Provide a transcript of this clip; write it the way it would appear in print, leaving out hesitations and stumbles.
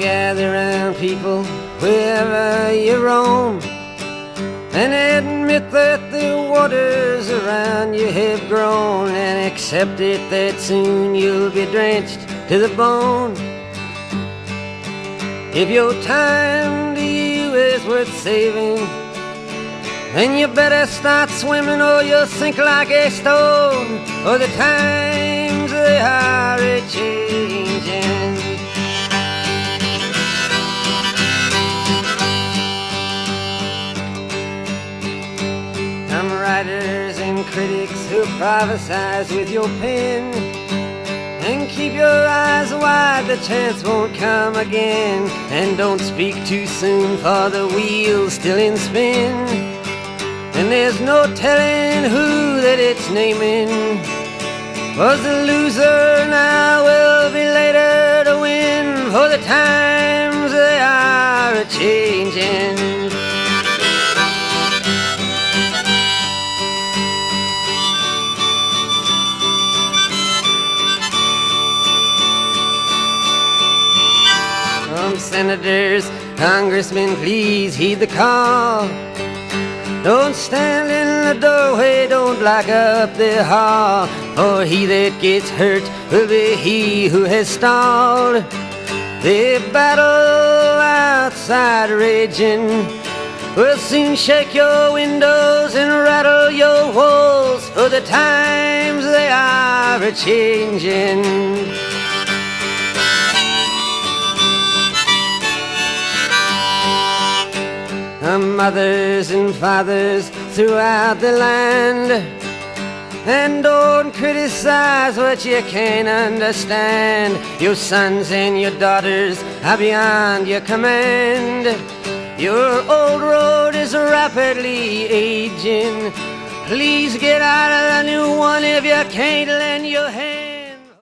gather round people wherever you roam, and admit that the waters around you have grown, and accept it that soon you'll be drenched to the bone. If your time to you is worth saving, then you better start swimming or you'll sink like a stone, for the times they are a-changing. Some writers and critics who prophesize with your pen, and keep your eyes wide, the chance won't come again. And don't speak too soon, for the wheel's still in spin, and there's no telling who that it's naming. Was the loser now will be later to win, for the times they are a-changing. Senators, congressmen, please heed the call. Don't stand in the doorway, don't block up the hall, for he that gets hurt will be he who has stalled. The battle outside raging will soon shake your windows and rattle your walls, for the times they are a-changing. Mothers and fathers throughout the land, and don't criticize what you can't understand. Your sons and your daughters are beyond your command. Your old road is rapidly aging. Please get out of the new one if you can't lend your hand.